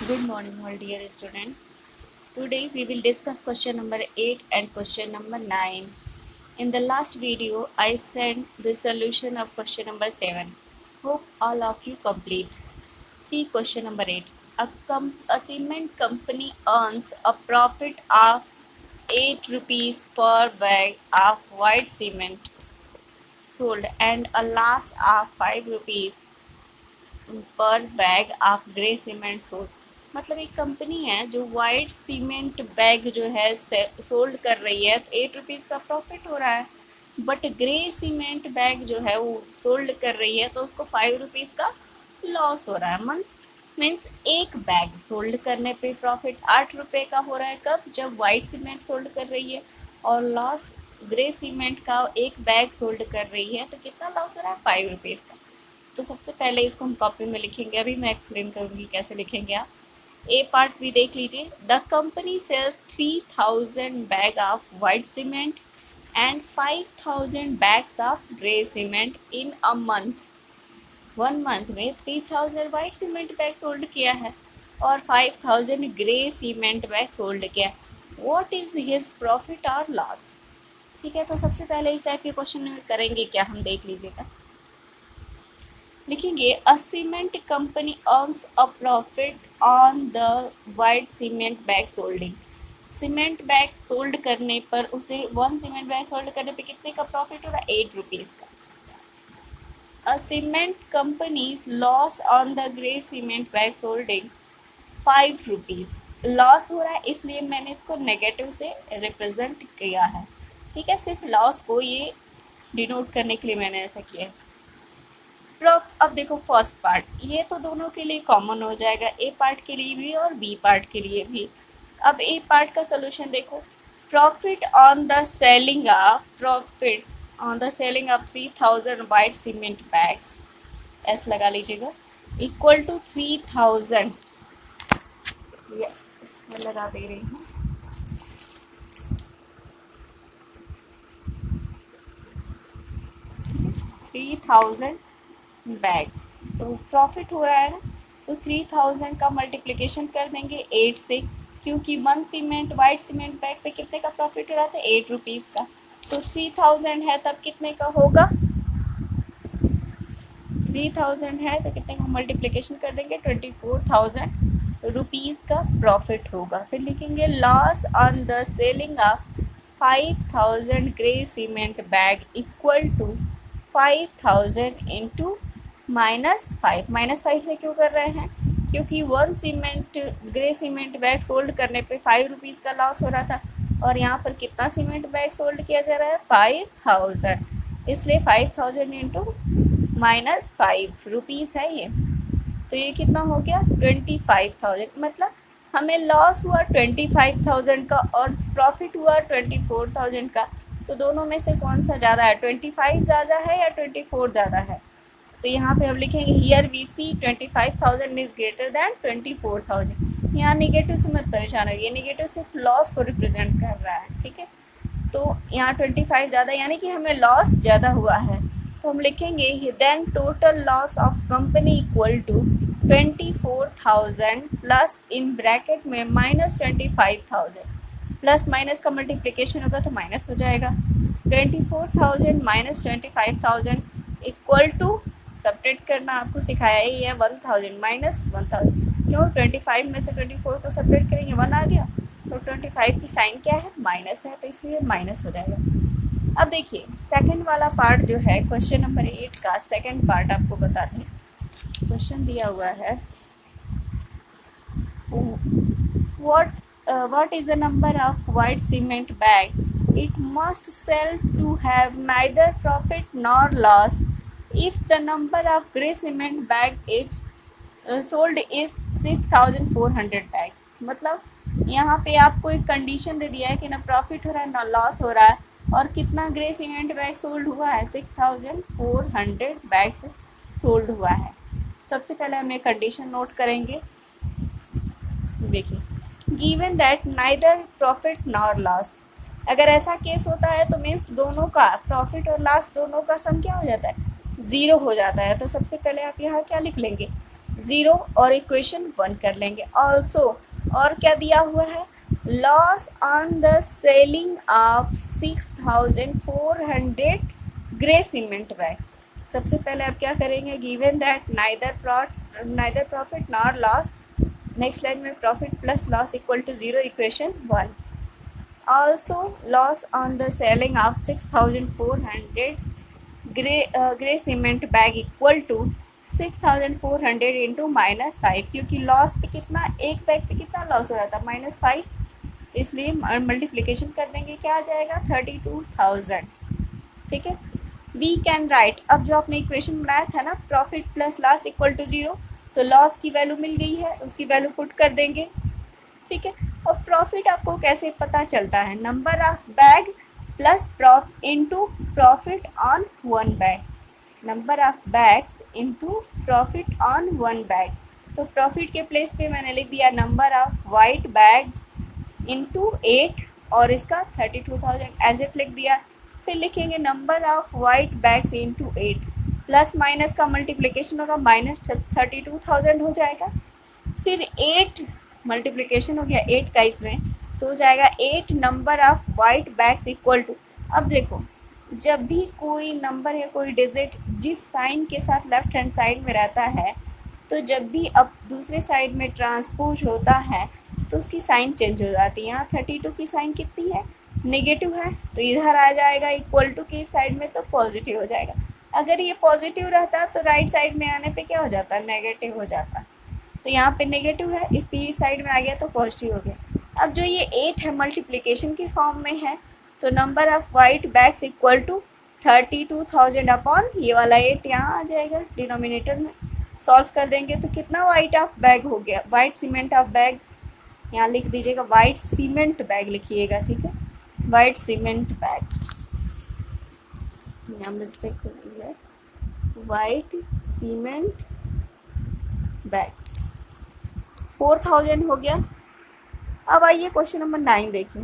Good morning, all dear student. Today we will discuss question number 8 and question number 9. In the last video, I sent the solution of question number 7. Hope all of you complete. See question number 8. A cement company earns a profit of 8 rupees per bag of white cement sold and a loss of 5 rupees पर bag of grey cement sold. मतलब एक company है जो white cement bag जो है sold कर रही है, तो 8 रुपीज़ का प्रॉफिट हो रहा है, बट ग्रे सीमेंट बैग जो है वो सोल्ड कर रही है तो उसको 5 रुपीज़ का लॉस हो रहा है। मंथ मीन्स एक बैग सोल्ड करने पे प्रॉफिट 8 रुपये का हो रहा है, कब? जब वाइट सीमेंट सोल्ड कर रही है, और लॉस ग्रे सीमेंट का एक बैग सोल्ड कर रही है तो कितना लॉस हो रहा है? 5 रुपीज़ का। तो सबसे पहले इसको हम कॉपी में लिखेंगे, अभी मैं एक्सप्लेन करूँगी कैसे लिखेंगे आप। ए पार्ट भी देख लीजिए। The company sells 3000 bag of white cement and 5000 bags of grey cement in a month. 1 month में 3000 वाइट सीमेंट बैग सोल्ड किया है और 5000 ग्रे सीमेंट बैग सोल्ड किया है। वॉट इज हिज प्रॉफिट और लॉस? ठीक है, तो सबसे पहले इस टाइप के क्वेश्चन में करेंगे क्या, हम देख लीजिएगा। लिखेंगे a cement company earns a profit on the white cement bag solding. Cement bag sold करने पर उसे 1 सीमेंट बैग सोल्ड करने पे कितने का प्रॉफिट हो रहा है? 8 रुपीज़ का। A cement companies loss on the grey cement bag solding 5 rupees. Loss हो रहा है इसलिए मैंने इसको नेगेटिव से रिप्रेजेंट किया है। ठीक है, सिर्फ लॉस को ये डिनोट करने के लिए मैंने ऐसा किया है। अब देखो फर्स्ट पार्ट, ये तो दोनों के लिए कॉमन हो जाएगा, ए पार्ट के लिए भी और बी पार्ट के लिए भी। अब ए पार्ट का सोल्यूशन देखो। Profit on the selling of 3000 white cement bags, S लगा लीजिएगा, इक्वल टू 3000, इसमें लगा दे रही हूँ, 3000 बैग, तो प्रॉफिट हो रहा है ना, तो 3000 का मल्टीप्लिकेशन कर देंगे 8 से, क्योंकि 1 सीमेंट वाइट सीमेंट बैग पे कितने का प्रॉफिट हो रहा था? 8 रुपीज़ का। तो 3000 है तब कितने का होगा? 3000 है तो कितने का मल्टीप्लिकेशन कर देंगे? 24,000 रुपीज़ का प्रॉफिट होगा। फिर लिखेंगे loss on the selling of 5000 grey cement bag equal to 5000 into -5। -5 से क्यों कर रहे हैं? क्योंकि 1 cement grey cement bag sold करने पे 5 रुपीज़ का लॉस हो रहा था, और यहाँ पर कितना सीमेंट बैग सोल्ड किया जा रहा है? 5000, इसलिए 5000 इंटू -5 रुपीज़ है ये, तो ये कितना हो गया? 25,000। मतलब हमें लॉस हुआ 25,000 का और प्रॉफिट हुआ 24,000 का, तो दोनों में से कौन सा ज़्यादा है? 25 ज़्यादा है या 24 ज़्यादा है? तो यहाँ पे हम लिखेंगे here we see 25,000 is greater than 24,000। यहाँ निगेटिव से मत परेशान हो, ये निगेटिव सिर्फ लॉस को रिप्रेजेंट कर रहा है। ठीक है, तो यहाँ 25 ज़्यादा यानी कि हमें लॉस ज़्यादा हुआ है, तो हम लिखेंगे then total loss of company equal to 24,000 plus in bracket में -25,000, प्लस माइनस का मल्टीप्लिकेशन होगा तो माइनस हो जाएगा। 24,000 माइनस 25,000 इक्वल टू, सब्ट्रैक्ट करना आपको सिखाया ही है, 1000 माइनस 1000। क्यों? 25 में से 24 को सब्ट्रैक्ट करेंगे 1 आ गया, तो 25 की साइन क्या है? माइनस है, तो इसलिए माइनस हो जाएगा। अब देखिए सेकंड वाला पार्ट जो है क्वेश्चन नंबर 8 का सेकंड पार्ट आपको बताते हैं। क्वेश्चन दिया हुआ है what is the number of white cement bag it must sell to have neither profit nor loss if the number of gray cement bag is sold is 6,400 bags। मतलब यहाँ पे आपको एक कंडीशन दे दिया है कि ना प्रॉफिट हो रहा है ना लॉस हो रहा है, और कितना ग्रे सीमेंट बैग सोल्ड हुआ है? 6,400 बैग सोल्ड हुआ है। सबसे पहले हम ये कंडीशन नोट करेंगे। देखिए, given that neither profit nor loss, अगर ऐसा केस होता है तो मीन्स दोनों का प्रॉफिट और लॉस दोनों का सम क्या हो जाता है? 0 हो जाता है। तो सबसे पहले आप यहाँ क्या लिख लेंगे? 0 और इक्वेशन 1 कर लेंगे। ऑल्सो और क्या दिया हुआ है, loss on the selling of 6400 grey cement bag. सबसे पहले आप क्या करेंगे, given that neither profit nor loss, next line में profit plus loss equal to 0, equation 1। Also loss on the selling of 6400 grey cement bag equal to 6400 into -5, क्योंकि loss पे कितना, एक बैग पे कितना लॉस हो रहा था, -5, इसलिए मल्टीप्लिकेशन कर देंगे, क्या आ जाएगा 32,000। ठीक है, वी कैन राइट, अब जो आपने इक्वेशन बनाया था ना, profit plus loss equal to 0, तो लॉस की वैल्यू मिल गई है, उसकी वैल्यू पुट कर देंगे। ठीक है, और प्रॉफिट आपको कैसे पता चलता है, number of bag plus into profit on 1 bag, number of bags into profit on 1 bag. तो प्रॉफिट के प्लेस पे मैंने लिख दिया number of white bags into 8 और इसका 32,000 एज इट लिख दिया। फिर लिखेंगे number of white bags into 8, plus minus का मल्टीप्लिकेशन होगा, -32,000 हो जाएगा। फिर 8 मल्टीप्लिकेशन हो गया 8 का इसमें, तो हो जाएगा 8 number of white bags equal to. अब देखो, जब भी कोई नंबर या कोई डिजिट जिस साइन के साथ लेफ्ट हैंड साइड में रहता है, तो जब भी अब दूसरे साइड में ट्रांसपोज होता है तो उसकी साइन चेंज हो जाती है। यहाँ 32 की साइन कितनी है, नेगेटिव है, तो इधर आ जाएगा इक्वल टू की साइड में, तो पॉजिटिव हो जाएगा। अगर ये पॉजिटिव रहता तो राइट साइड में आने पे क्या हो जाता, नेगेटिव हो जाता। तो यहाँ पे नेगेटिव है, इसकी साइड में आ गया तो पॉजिटिव हो गया। अब जो ये 8 है मल्टीप्लिकेशन के फॉर्म में है, तो number of white bags equal to 32,000 upon ये वाला 8 यहाँ आ जाएगा डिनोमिनेटर में। सॉल्व कर देंगे तो कितना वाइट ऑफ बैग हो गया, वाइट सीमेंट ऑफ बैग, यहाँ लिख दीजिएगा वाइट सीमेंट बैग लिखिएगा। ठीक है, वाइट सीमेंट बैग, यहाँ मिस्टेक हो गई है, वाइट सीमेंट बैग 4,000 हो गया। अब आइए क्वेश्चन नंबर 9 देखिए,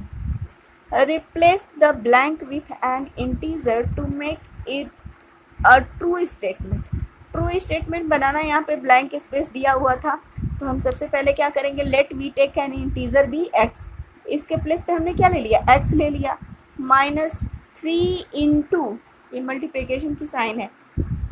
replace the blank with an integer to make it a true statement. True statement बनाना, यहाँ पे ब्लैंक स्पेस दिया हुआ था, तो हम सबसे पहले क्या करेंगे, let we take an integer be X, इसके प्लेस पे हमने क्या ले लिया, एक्स ले लिया, -3 इंटू, ये मल्टीप्लिकेशन की साइन है,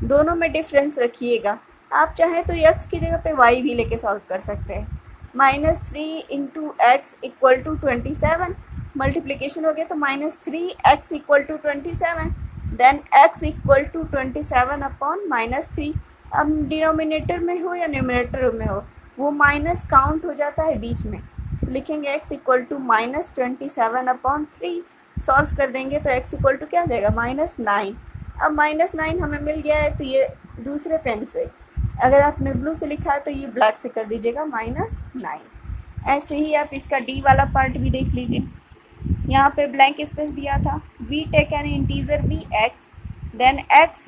दोनों में डिफरेंस रखिएगा। आप चाहें तो एक्स की जगह पे वाई भी लेके सॉल्व कर सकते हैं। -3 into X equal to 27, multiplication हो गया तो -3x equal to 27, then x equal to 27 upon -3। अब डिनोमिनेटर में हो या न्यूमरेटर में हो, वो माइनस काउंट हो जाता है बीच में, तो लिखेंगे x equal to -27 upon 3। Solve कर देंगे तो x इक्वल टू क्या आ जाएगा, -9। अब -9 हमें मिल गया है, तो ये दूसरे पेन से, अगर आपने ब्लू से लिखा है तो ये ब्लैक से कर दीजिएगा -9। ऐसे ही आप इसका डी वाला पार्ट भी देख लीजिए, यहाँ पे ब्लैंक स्पेस दिया था, we take an integer be X, then X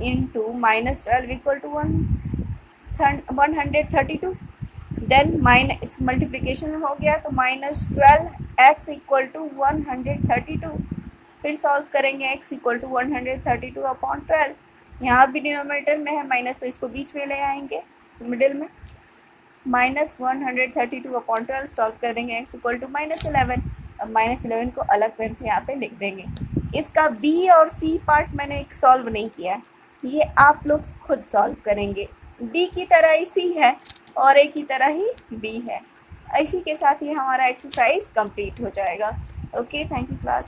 into -12 equal to 132, then minus multiplication हो गया तो -12x इक्वल टू 132। फिर सॉल्व करेंगे x इक्वल टू 132 अपॉन 12, यहाँ भी डिनोमिनेटर में है माइनस, तो इसको बीच में ले आएंगे तो मिडिल में, -132 अपॉन 12। सॉल्व कर देंगे x इक्वल टू -11। अब -11 को अलग पेन से यहाँ पे लिख देंगे। इसका b और c पार्ट मैंने एक सॉल्व नहीं किया, ये आप लोग खुद सॉल्व करेंगे। d की तरह ही c है और a की तरह ही b है। इसी के साथ ही हमारा एक्सरसाइज कंप्लीट हो जाएगा। Okay, thank you class.